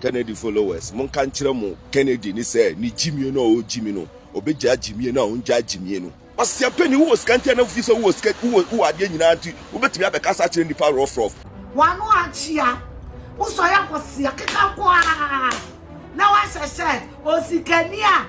Kennedy followers, mon kanchira mo Kennedy ni say ni Gyimifuo no o Gyimi no obeja Gyimifuo no onja Gyimifuo no asia penny who was kantia na fi so who was who ade nyina nti obetimi abekasa kire nipa rough wanu achia usoya kosia keka kwa na wa sese osikania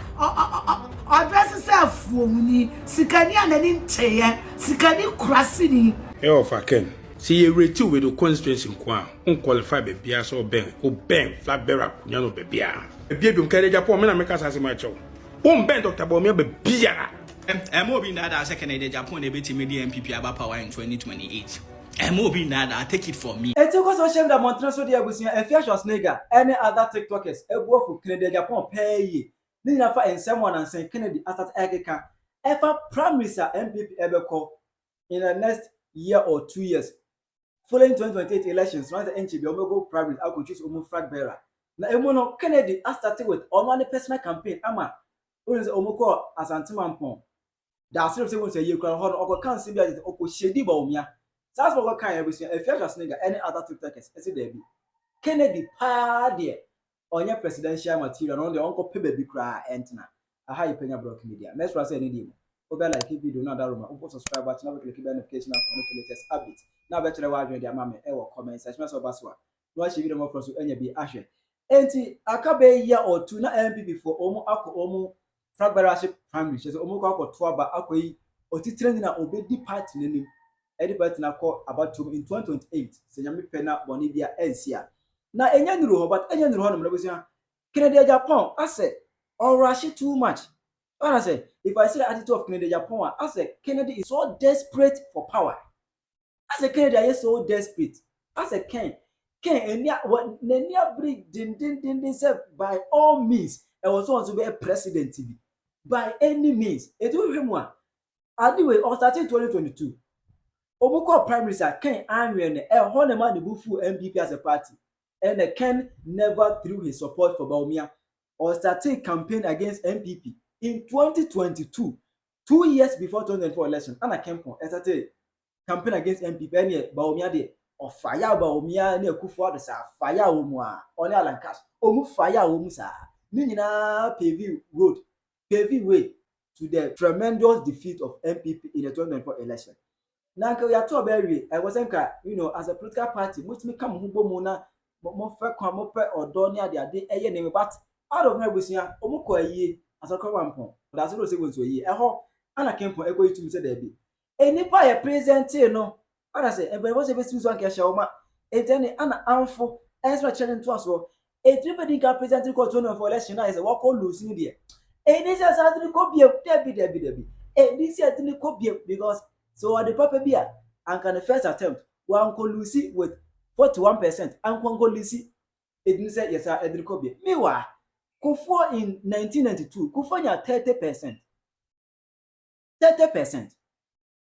address self woni sikania na ni ncheye sikani kurasini yo faken see you rate with the constituency kwa unqualified be bia so ben flat bearer kunya no be bia bi Kennedy Agyapong me na make asase ma chew ben Dr. Bawumia be bia mo bi that Kennedy Agyapong na betimi di MPP aba power in 2028 mo bi that take it for me eti ko so shem da montana so dia abusia Afia Schwar any other tiktokers ebuo for Kennedy Agyapong pay ni na fa ensem one and Kennedy asat egeka ever prime minister MPP ebeko in the next year or 2 years following 2028 elections once the NGB omego prime minister I could choose omu flag bearer na emono Kennedy started with on personal campaign ama only omoko asantimampon da asem say won say ye kra ho no kan se bia je okoshedi Bawumia that's what kind of business Afia Schwar any other tiktokers say there be Kennedy pa there onye presidential material no the uncle pay baby cry entina aha you Penyah block media next one say any dey over like video na that room o subscribe button na click the notification for the latest update na be chere wa adwen dia mama e wo comment section so baswa no share video mo from so enya bi ahwe enti akabe year or two na MPP for omu akọ omu flag bearership primary so omu ko akọ to aba akoyi otitire na obedi party nenim edi party na call about in 2028 senyame pena boni bia ensia na enya nuru ho but enya nuru ho no mrebusia Kennedy Agyapong I say or rush too much. What I say, if I see the attitude of Kennedy Agyapong, I say Kennedy is so desperate for power. I say Kennedy is so desperate. I say Ken enya what nenia bring din say by all means I was want to be a president TV. By any means. It will him one. Anyway, on starting 2022. Omuko prime minister Ken anwen e honema the bufu MPP as a party. And Ken never threw his support for Bawumia or started campaign against MPP in 2022, 2 years before 2024 election. And I came from started campaign against MPP and Bawumia de or fire Bawumia ne Gyimifuo de sa fire omwa only alankas omu fire omu sa ni nyina paving road paving way to the tremendous defeat of MPP in the 2024 election. Now we are to very I wasn't as a political party which me come hubo mu na mo fe kwa mo pe odo ni ade eye ne but out of my busia omuko ayi asakọ wampon that's what say won so ayi eho ana kempo ego yitum say there be enipa ye present no ana say ebe wo say be so anke hye oma etene ana amfo extra challenge to aso everybody can present ko to no for election na say what call lose ni there eni say sadri ko bie debi eni say adini ko bie because so the papa bia and can the first attempt one ko lose with 41% and kon go lose edini say yes adini ko bie mewa Gyimifuo in 1992, Gyimifuo nya 30%. 30%.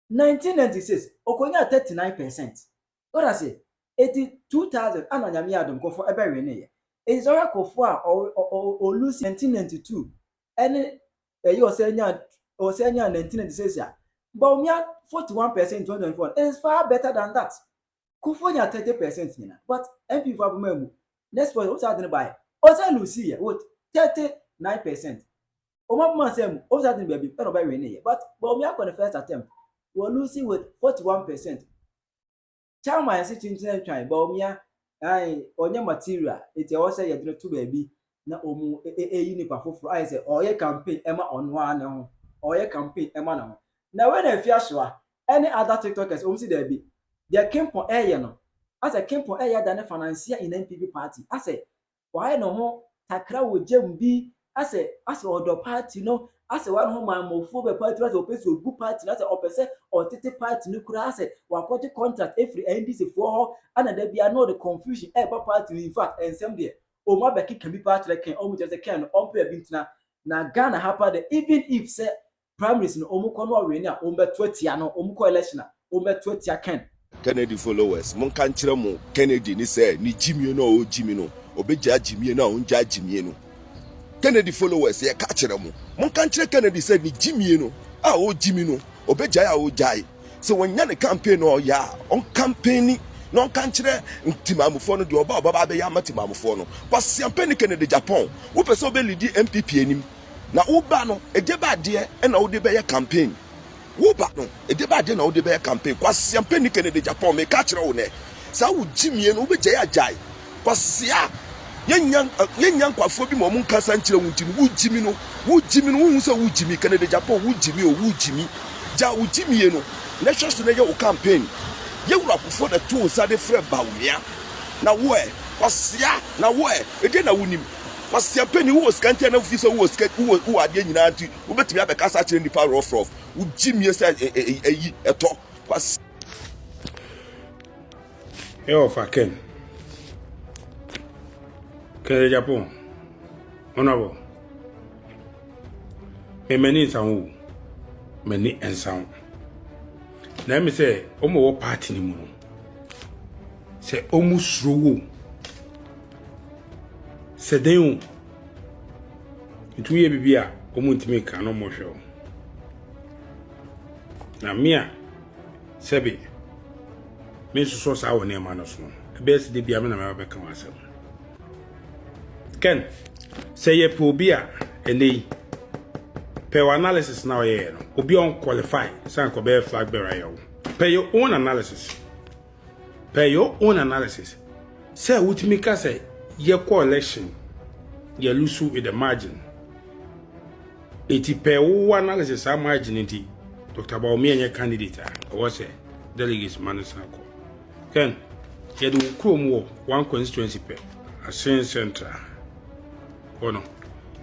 1996, Okonya 39%. What I say? 82,000 ananyami adom Gyimifuo ebe we ne. Ezora Gyimifuo o lose 1992. Any you say nya 1996 ya. Bawumia 41% in 2024. It is far better than that. Gyimifuo nya 30% nina. But MP for abumemu. Next for what's happening by? Osa Lucy what 39%. Omabuma say osa didn't baby no by we but Bawumia on the first attempt we losing with 41%. Chama say chinchen twan Bawumia onye material it you say you to baby na omu eyi nipa foforo I say oye campaign ema ono ane ho oye campaign ema na ho na when Afia Schwar any other tiktokers see there be their campaign eye no as a campaign eye than financier in NPP party I say why no ho takra wo jembi ase odo party no ase one ho mamofo be party ase opeso good party ase opese otete party no kura ase wakoti contract every NDC for ho ana da bia no the confusion e ba party in fact ensem there o ma be kika bi party like o mu just can on pe bi ntina na Ghana happen there even if say primaries no omuko no we ni a o be 20 no omuko election o be 20 can Kennedy followers mon kanchira mo Kennedy ni say ni Gyimifuo no o Gyimi no obeja Gyimifuo no onja Gyimifuo no Kennedy followers ye ka kire mo mon kanchira Kennedy say ni Gyimifuo no o Gyimi no obeja ya o jai so when yan campaign no ya on campaign no kan kire ntimamufo no de oba be ya matimamufo no kwasiampe ni Kennedy Agyapong wo pese obe lead MPP anim na wo ba no edeba de e na wo de be ya campaign wo ba no edeba de na wo de be ya campaign kwasiampe ni Kennedy Agyapong me ka kire wo ne sa wo jimie no wo be je ajai kwasia yenyan kwafo bi mo mun kasa nkire wuntimi wo jimi no wo hu se wo jimi Kennedy Agyapong wo jimi o wo jimi ja wo jimi no na hweso na ye wo campaign ye wura kufo na tu sade frɛ Bawumia na wo kwasia na wo ede na wonim kwasia peni wo skantia na fi so wo skat wo ade nyina anti wo betimi abekasa kire nipa rough wo jimi se eyi eto kwasia yo faken Kennedy Agyapong onabo meni sanwo meni ensan na me say omo wo party ni mu no say omu srowo se den itu ye bibia omu ntime ka no mo hwe na mia sebe me so sa wo ne ma no so be se de bia me na me ba ka wasem ken say ye probia ene per analysis now here no obi on qualify san ko be flag bearer yo per your own analysis say ultimate ka say ye coalition ye lose with the margin eti per one analysis a margin enti Dr. Bawumia nye candidate or say delegates manasa ko ken ye do krom wo one constituency per Asen Central ono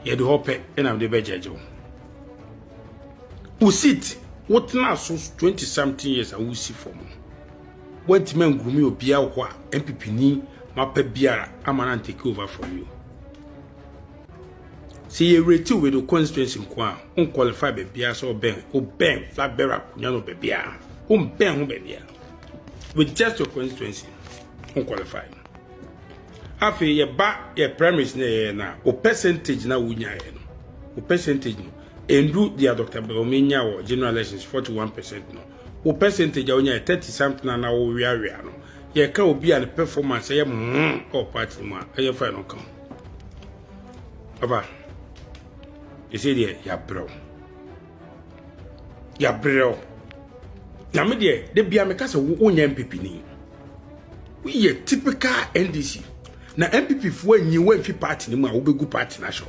ye do hope and am the bejejo who sit what now so 20 something years I will see for me. What men grumi obia ho MPP ni mapa biara amana take over from you. See you rate with the constituency kwa on qualify be bia so ben flag bearer kunyano be bia ben ho be bia with just your constituency on qualify. After ye ba ye premise na o percentage na wunya ye no o percentage no endu dia Dr. Bawumia or general elections 41% no o percentage a onya 30 something na wo wiawia no ye ka obi an performance ye or party ma ye fa no come aba you see there ya bro na me de bia me ka se wo onya MPP ni we ye typical NDC na MPP fo anyi wa fi party ni mu a wo begu party na show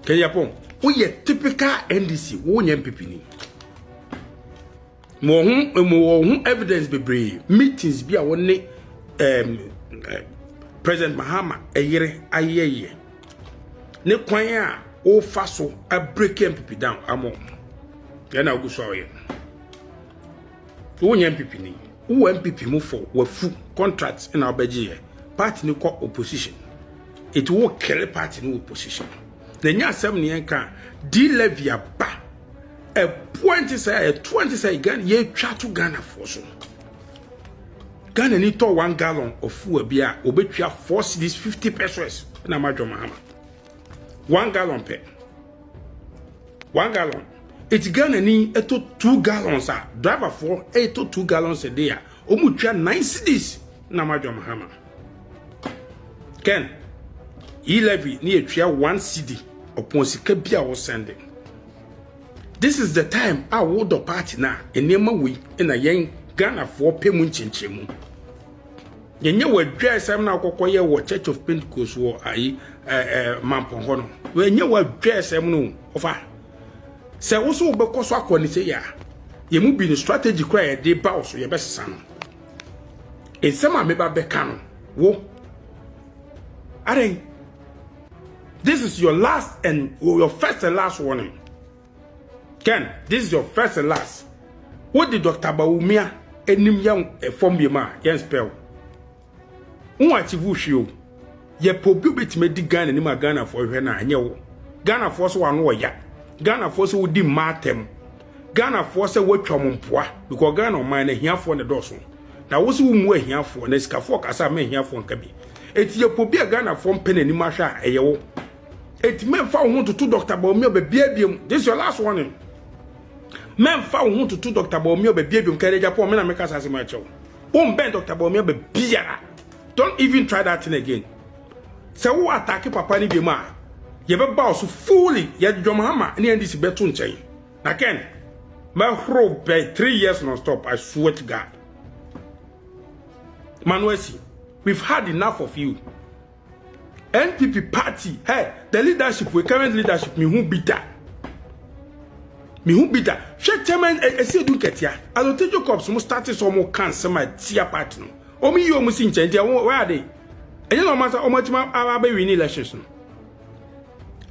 Kennedy Agyapong we ye typical NDC wo nya MPP ni mo hu evidence bebre meetings bi a woni President Mahama eyere ayeye ne kwan a o fa so a break MPP down amo ya na ogu so ye wo nya MPP ni wo MPP mu for wa fu contracts in abaji party ni ko opposition it will kill party ni opposition the nya asem ne enka di levy ba a point say a 20 say Ghana ye twa to Ghana for so Ghana ni to 1 gallon of fuel bia obetwa 4 cedis 50 pesos na madwo Mahama 1 gallon per 1 gallon it Ghana ni eto 2 gallons a driver for eto 2 gallons a day omutwa 9 cedis na madwo Mahama Ken levy ni etwa 1 cedi upon sika bia wo sending. This is the time I would the party na enema we in a young Ghana for payment chinchemu. Yenye we dress am na kokoye wo Church of Pentecost wo ayi mampon hono. We nye we dress am no ofa. Se wo so be koso akoni se ya. Ye mu bi no strategy kra ye de ba so ye be sesa no. Ensema me ba be kan wo. Are this is your last and your first and last warning. Ken, this is your first and last. What did Dr. Bawumia enim young form yema yen spell? Achieve show. Ye pobu betime di Ghana ni ma Ghana for hwe na anye wo. Ghana for so wan wo ya. Ghana for so wo di matem. Ghana for so wo twom mpoa because Ghana man na hiafo ne doso. Na wo so wo mu ahiafo na sikafo kasa ma ahiafo nka bi. Eti ye pobu Ghana for mpene ni ma hwa eye wo. Eti men fa wo to Dr. Bawumia be biabiem. This is your last warning. Men fa wo to Dr. Bawumia be biabiem Kennedy Agyapong me na meka sase ma chew. Won't bend Dr. Bawumia be biara. Don't even try that thing again. So who attack Papa ni bima? You be boss fully. You Jomahama ni NDC betun chain. Again, my whole by 3 years non-stop. I swear to God. Manuesi, we've had enough of you. NPP party, hey, the leadership, the current leadership, me who beat that. Me who beat that. Share chairman, I say do get ya. I don't take your cops, must start some more cancer my tia partner. O me you must in change. Where are they? And you know matter how much my be winning elections.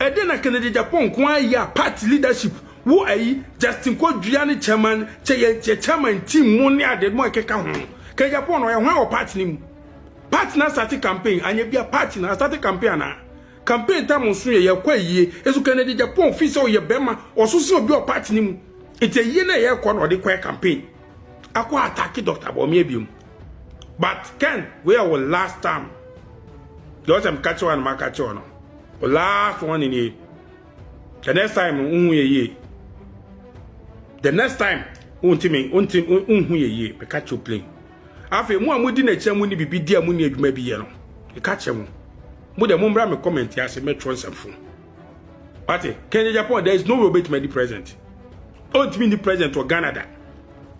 And then I Kennedy Agyapong kwa ya party leadership. Who are you? Justin Kodriani chairman, chairman team money at the more keka home. Kennedy Agyapong or one party name. Party na start campaign and you be a party na start campaign na. Campaign time on so ye kwa ye. Esu Kennedy Agyapong fi so ye bema or so so be a party name. It's a year na ye kwa no de kwa campaign. Akwa attack Dr. Bawumia biom. But Ken, we are our last time. Those am catch one ma catch one. The last one in here. The next time ye. The next time ye be catch you play. After mo amudi na echa muni bibi dia muni adwuma bi ye no. E catch mo. Mo de mo mbra me comment ya se metro nsafo. Ate, Kennedy Agyapong, there is no way to make the president. Ultimately the president of Ghana.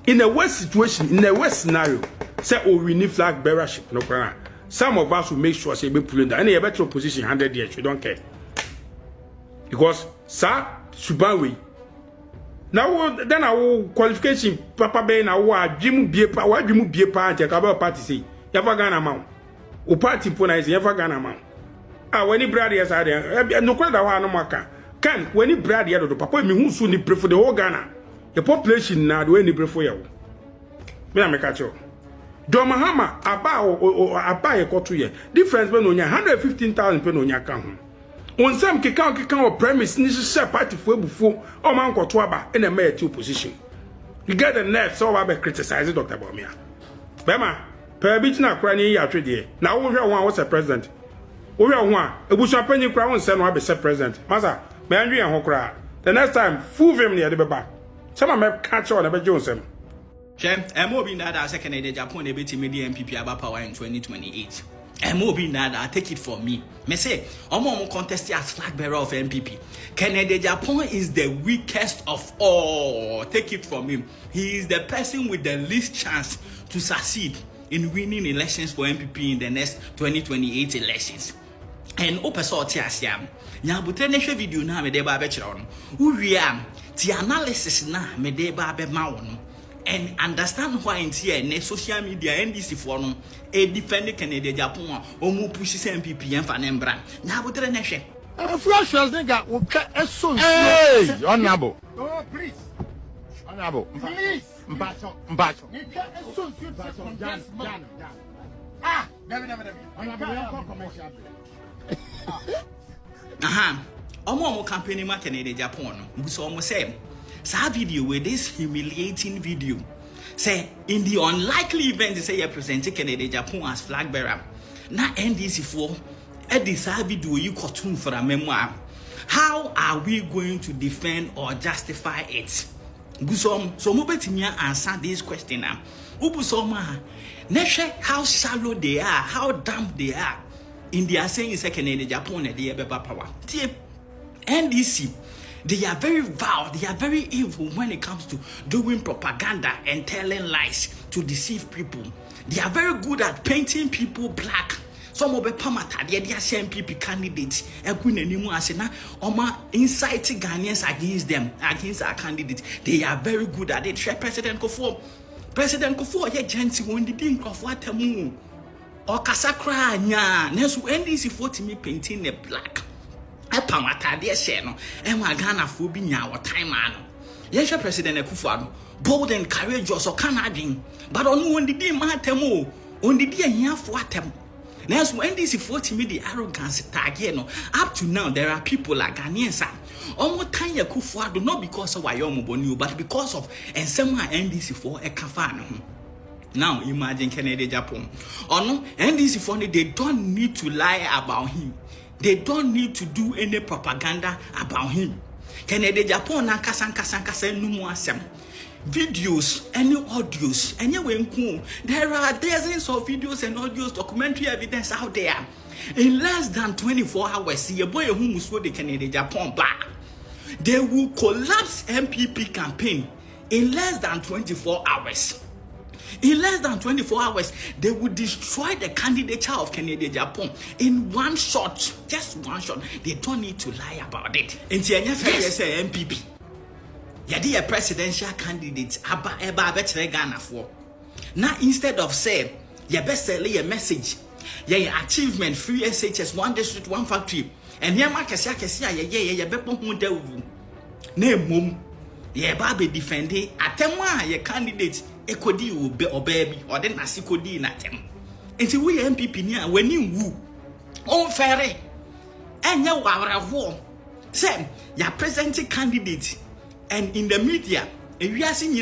In a worst situation, in a worst scenario, say oh we need flag bearership no plan. Some of us will make sure say be pulling down. Any better position 100 years, we don't care. Because sir, Subanwe. Now then our qualification papa be na wa Gyimifuo bie pa anti ka ba party say. Ya fa Ghana ma. O party po na is ya fa Ghana ma. Ah when you brother yes are no kwada wa no maka. Can when you brother ya do papa me hu so ni pray for the whole Ghana. The population na do any pray for ya. Me na me catch you. Jomahama aba ye koto ye difference be no nya 115,000 pe no nya ka ho onsam keka o premise ni se party fo ebufu o man koto aba in a mayor opposition. You get the nerve so we be criticize Dr. Bawumia bema per bit na kra ni ya twede na wo hwe won was president wo hwe won a ebusu panyi kra won se no be president masa me anwe ho kra the next time full vim ne de beba some me catch on be jonsem. Mo be that Kennedy Agyapong they beat media MPP about power in 2028. Mo be that take it from me. Me say, Omo contest as flag bearer of MPP. Kennedy Agyapong is the weakest of all. Take it from him. He is the person with the least chance to succeed in winning elections for MPP in the next 2028 elections. And opeso tiasiam. Nyabutre ne hwe video na me de ba be kire ono. Uria ti analysis na me de ba be ma wono. And understand why in here in social media NDC for no a defend Kennedy Agyapong o mu push MPP en fa nembra na botere na hwe Afia Schwar nigga wo ka eso Hey, honorable. Oh please Honorable. please Mbacho. nigga eso Jan. Ah never Honorable, commercial. aha omo campaign ma Kennedy Agyapong no buso omo say sa video with this humiliating video say in the unlikely event they say you present Kennedy Agyapong as flag bearer na NDC for this video you cartoon for a memoir. How are we going to defend or justify it? Busom so mo betimia answer this question now. Ubusoma neshe how shallow they are, how dumb they are in their saying is Kennedy Agyapong na dey beba power. NDC, they are very vile, they are very evil when it comes to doing propaganda and telling lies to deceive people. They are very good at painting people black. Some of the pamata, they are MPP candidates. Inciting Ghanaians against them, against our candidates. They are very good at it. President Gyimifuo, yeah, gentle when the being of what a moon or Kasakra, nya. Nesu NDC 40 me painting the black. Pamata, dear Sheno, and my Ghana for being our time. Yes, President Gyimifuo, bold and courageous or Canadian, but on one the day matemo, on the day here for them. Now, when this is 40 the arrogance tag, up to now, there are people like Ghanaians. Almost Tanya Gyimifuo, not because of Wayomo Bonu, but because of and someone NDC for a kafano. Now, imagine Kennedy Agyapong. Or no, NDC for they don't need to lie about him. They don't need to do any propaganda about him. Kennedy Agyapong na kasa numu asem. videos, any audios, anyway, there are dozens of videos and audios, documentary evidence out there. In less than 24 hours, see a boy who was the Kennedy Agyapong back. They will collapse MPP campaign in less than 24 hours. In less than 24 hours, they will destroy the candidature of Kennedy Agyapong in one shot. Just one shot. They don't need to lie about it. In the MPP, yadi a presidential candidate eba betre Ghana for. Now instead of say, you best sell a message, your achievement, free SHS, one district, one factory, and here Markesia ye bepo hunde name mum, ye baby defending atemwa ye candidate ekodi or baby or then asikodi in atem. And so we MPP near when you woo on ferry and ya wara war. Say your presenting candidate. And in the media, if you are seeing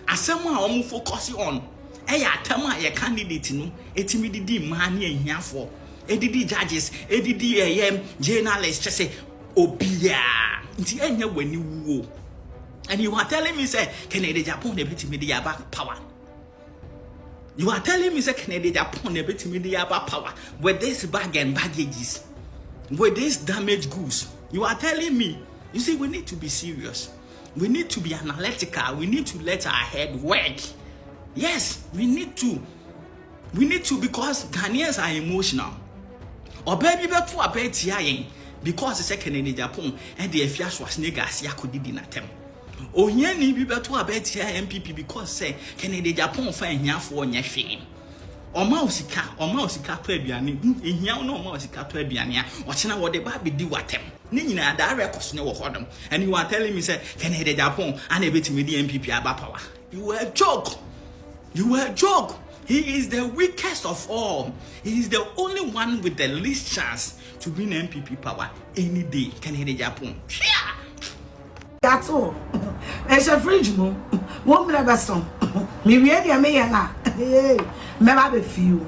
as someone who focus on, a candidate, no, it's immediately money here for ADD judges, ADD journalists, just say, Obia, it's the end when you woo. And you are telling me, say, Kennedy Agyapong, a bit media back power. You are telling me, say, Kennedy Agyapong, a bit media back power, with this bag and baggages, with this damaged goods. You are telling me, you see, we need to be serious. We need to be analytical. We need to let our head work. Yes, we need to. We need to, because Ghanaians are emotional. Or baby before a bit because the second Kennedy Agyapong and the Afia Schwar could did in attempt. Oh, yeah, need be better a bit MPP because say Kennedy Agyapong find here for your fame. Or Mausika to Ebiani, in here no Mausika to Ebiania, watching what the baby do at them. Nina, that records no for them. And you are telling me, say, Kennedy Agyapong and a bit with the MPP about power. You were a joke. You were a joke. He is the weakest of all. He is the only one with the least chance to win MPP power any day. Kennedy Agyapong. That's all. It's a fridge, no. Won't never song. Me really a mayor. Never be few.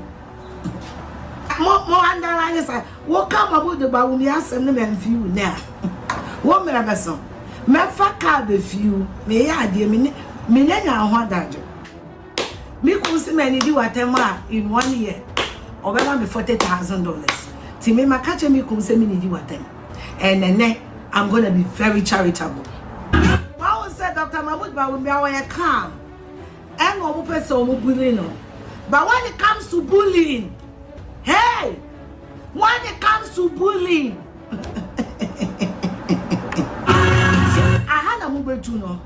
More underline is like, what come about the Bawumia and few now? What never song. Me faka be few. Me ya dear me na what that. Me could see many do at in 1 year. Or be $40,000. Timmy my catch me could say me do at them. And then I'm gonna be very charitable. What said Dr. Mahmoud Bawumia calm? And one person will bullying. But when it comes to bullying, hey, when it comes to bullying, I had a move to know.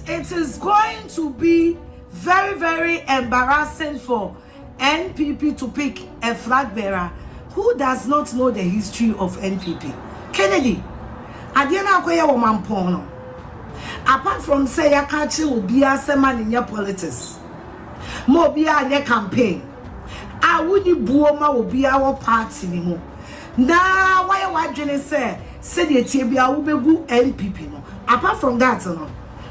It is going to be very, very embarrassing for NPP to pick a flag bearer who does not know the history of NPP. Kennedy, Adiana Koya woman porno. Apart from say ya catch will be a man in your politics. More be a your campaign. I would Bawumia will be our party anymore. Now why you say the Tibia will be good NPP no. Apart from that, no.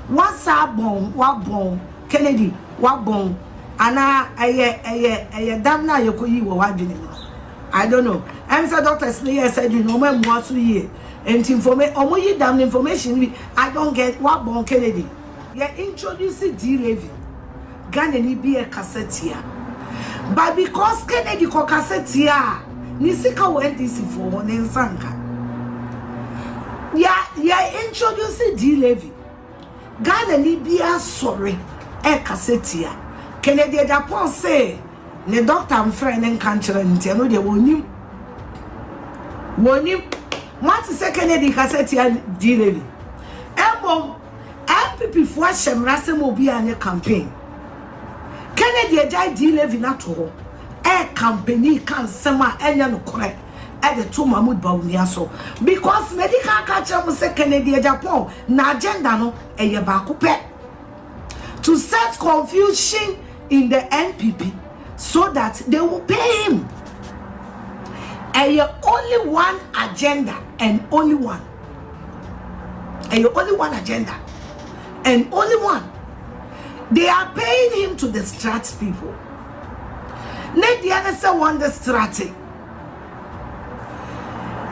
What's up what bone Kennedy, what bone and I damn now you could you I don't know. I'm so Dr. Slayer said you know me more 2 years. And information, damn information, I don't get what born Kennedy. You introduce D-Levy. Ghana be a cassette here. But because Kennedy ko cassette here, Nisika went this for one in Sanka. Yeah, introduce D-Levy. Ghana be a sorry, a cassette here. Kennedy Agyapong say, the doctor and friend and country and tell you they won't you. What is Kennedy cassette D-Levy? MPP for Shemrasem will be on a campaign. Kennedy Agyapong D-Levy not all. A company can sema no correct at the two Mahmoud Bawumia so because medical catcher will say Kennedy Agyapong na agenda no a yabakupe to set confusion in the NPP so that they will pay him. Only one agenda and only one. Only one agenda and only one. They are paying him to distract people. Let the other say one distracting.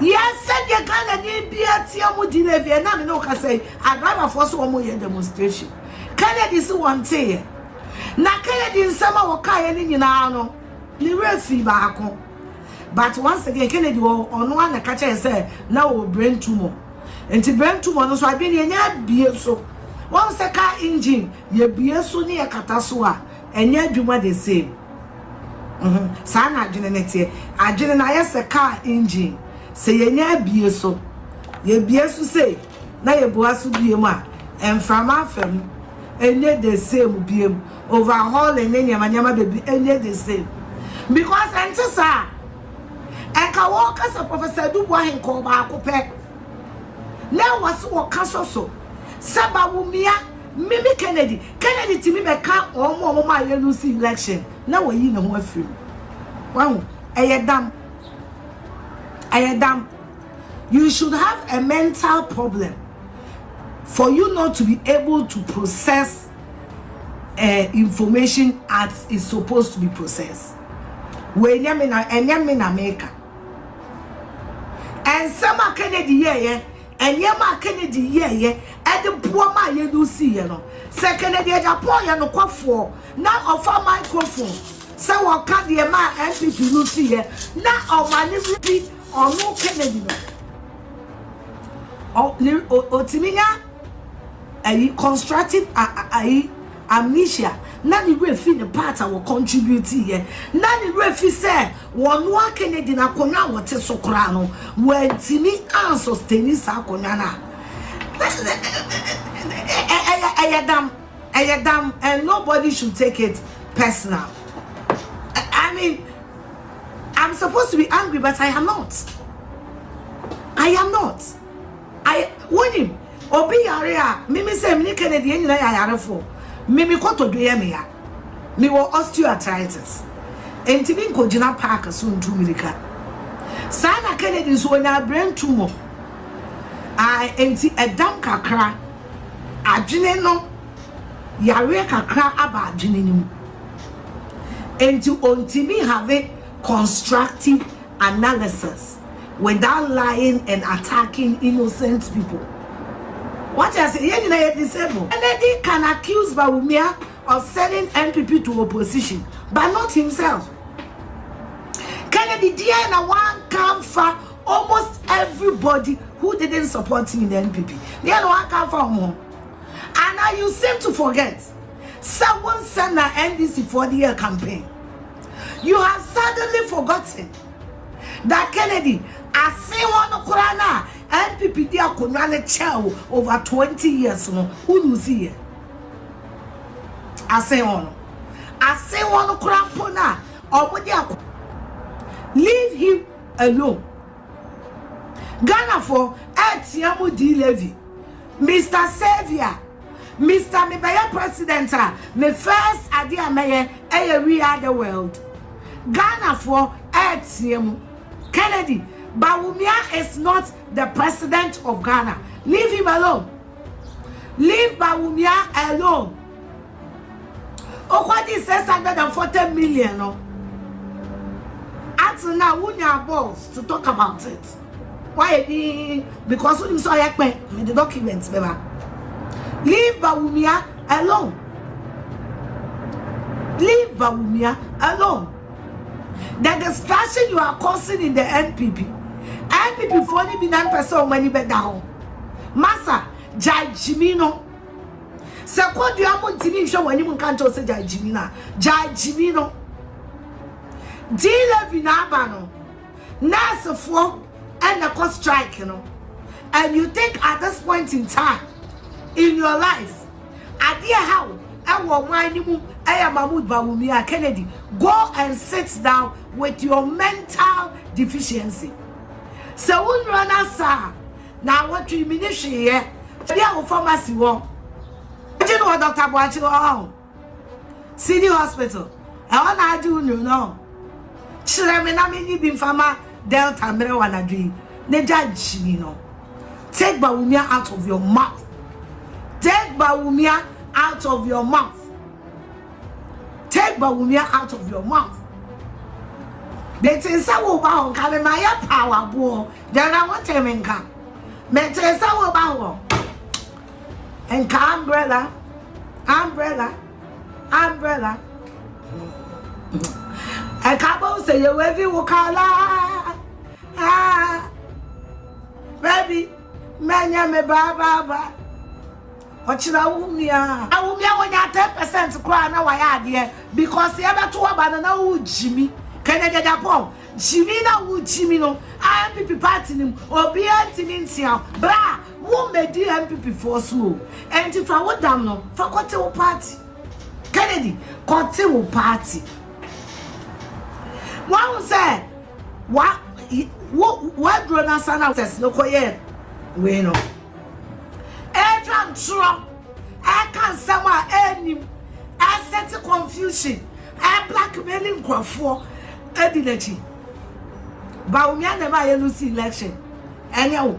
Yes, said you can't be at Tiamu Dinevia, and I know can say, I drive a force one more demonstration. Kennedy is one day. Na Kennedy in summer or Kayan in Ano, the refi back. But once again, Kennedy will on one catcher and say, now we'll brain tumor. And to brain tumor, so I've been in yet be so. Once a car engine, ye be so near Katasua, and yet do what they say. Sana Genete, I didn't a car engine. Say ye near be so. Ye be so say, now ye boas will be a man, and from our family, and yet the same be overhaul and any manama baby, and yet the same. Because answer, sir, and can walk as a professor do what he call back. Now was what castle so. Bawumia, Mimi Kennedy to me back or more my Lucy election. Now we know what free. Wow, I am damn. You should have a mental problem for you not to be able to process information as it's supposed to be processed. When you're in America and some Kennedy, yeah. And yema Kennedy yeah and the poor man you see you know Kennedy Agyapong no kwafo na offer microphone say what can the man MPP you see here na o mani repeat or no Kennedy no o timinya a constructive amnesia na the refi the part I will contribute here na the refi say one wa Kennedy na konya wote sokra no when timi an sustain sa konya na ayadam and nobody should take it personal. I mean, I'm supposed to be angry, but I am not. I want him obi area mimi say me Kennedy nyina ya yare for mimi kwato do ye me ya me wo osteoarthritis enti bi nkogina park so ntu mirika sana Kennedy so na brain tumor enti edam kakra adwene no yare kakra aba adwene nim enti ontimi have constructive analysis without lying and attacking innocent people. What I say, you disabled. Kennedy can accuse Bawumia of selling MPP to opposition, but not himself. Kennedy Diana one come for almost everybody who didn't support him in the MPP. Diana one come for home. And now you seem to forget. Someone sent an NDC for the year campaign. You have suddenly forgotten that Kennedy, I see one Kurana. NPP dia konwane chow over 20 years no who you see here I say one crampo na omo leave him alone. Ghana for Etiamu D Levy Mr. Savior Mr. Mebaya President me first idea maye we are the world. Ghana for Etiamu Kennedy Bawumia is not the president of Ghana. Leave him alone. Leave Bawumia alone. Okwadi says 640 million. No? Until now, we have balls to talk about it. Why? Because we saw the documents. Leave Bawumia alone. Leave Bawumia alone. The distraction you are causing in the NPP. NPP for only be 9% when you bet down. Massa, Gyimifuo. Se kwa do amon timi hwe wani mun kan to se Gyimifuo. Deal na aba no. Nurse for and the cost strike, you know. And you think at this point in time in your life, idea how I will mind you I am Mahmoud Bawumia Kennedy. Go and sit down with your mental deficiency. So when run answer now what you ministry here, there pharmacy one. You know Dr. Boachi City Hospital. I want to do you know. Children na me be pharma Delta mere wana dream. Ne judge you know. Take Bawumia out of your mouth. Take Bawumia out of your mouth. Take Bawumia out of your mouth. Betinsa wo ba ho ka me ma ya power bo. Jana what temenka. Betinsa wo ba ho. And umbrella. I can't say you every wakala. Baby, manya me ba. Ochira Bawumia. Bawumia when you 10% cry na wa ya de because you ever to aba na wo Gyimi. Kennedy Agyapong. Gyimi na wo Gyimi no. MPP party nim obi antimi ntia. Bra, wo medi MPP for so. Enti fa wo dam no, fa kote wo party. Kennedy, kote wo party. One say what drone na sana test no koye we no. Adrian Trump, I can't somehow any I set confusion. I blackmailing for Edileti. Bawumia never lose election. Anyhow.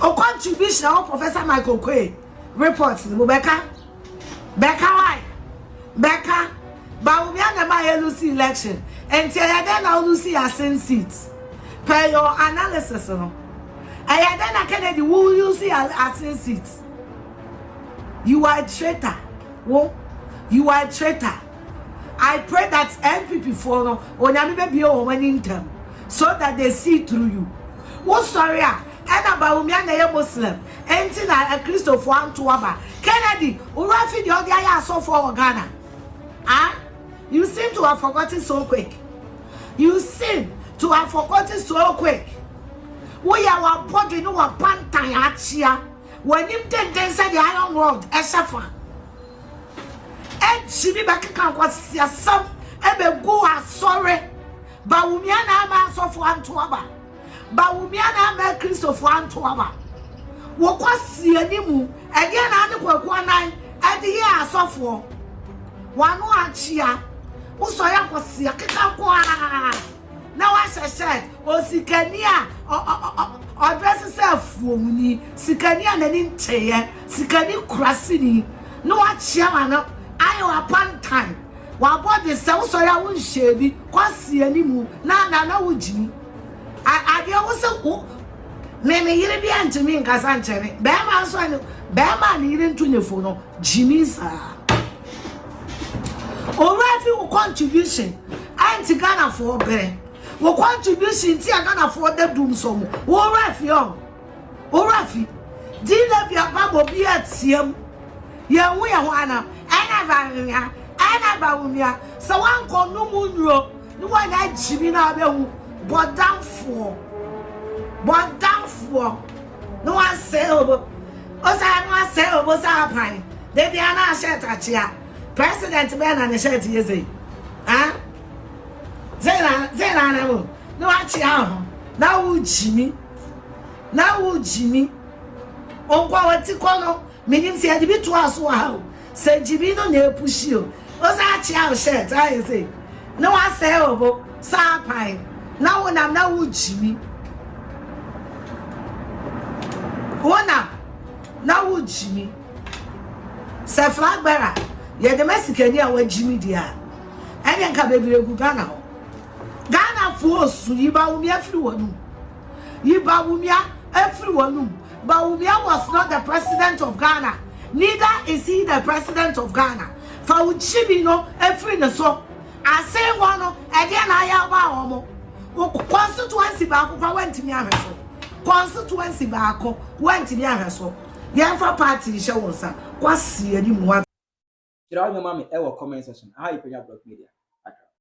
O contribution of Professor Michael Quay reports Becca why? Becca Bawumia never lose election. And till then I'll lose your seats. Per your analysis no. I then Kennedy will you see as seats. You are a traitor. Whoa, you are a traitor. I pray that MPP for no or be winning them so that they see through you. What sorry? And Bawumia na Muslim. Entina a Christopher Antuaba. Kennedy, Urafi the other so for Ghana. You seem to have forgotten so quick. You seem to have forgotten so quick. We are our body no one pantai achia. When you take the iron world, Eshafa. And she be back can was your son. Ebe go sorry. Bawumia na ma so for Antuaba. Bawumia na ma Christopher Antuaba. Wo kwasi animu. Again na de kwakwa nan. Ade ye asofo. Wanu achia. Usoya kwasi akeka kwa. Now I said, oh, Sikania, or dress yourself for me, Sikania and an chair, Sikani Crassini. No, I chairman, I upon time. While body sells, so I won't share me, quasi any move. Now, Gyimi. I was so maybe you'll be to me in Casanche. Bama needing to the phone, Gyimi's. Or contribution, anti Ghana for bear. Wo contribution ti agana for the doom som wo rafi di levi ababo bi atiem ye wo ye ho ana Bawumia so wan ko no mu nro ni wan na Gyimi na abehu bodamfo no wan say obo sa pan de dia na shirt achia president be na ne shirt yeze Zena no achi ahụ na wo Gyimi onkwa watiko no minim se ade bi to aso ha se Gyimi no na epushi o sa achi ahụ shirt I say no wa say obo sa pan na wo nam na wo Gyimi wona na wo Gyimi se flag bearer ye de mesikani a wa Gyimi dia ene nka bebire gu Ghana ho Ghana force Bawumia everyone. Bawumia everyone. Bawumia was not the president of Ghana. Neither is he the president of Ghana. For Gyimi no every so. I say one again I have constituency back went me ahead. Constituency back went me ahead. Yanfa party show us. What's your name? Shira your mommy ever comment section. How you Penyah Block Media.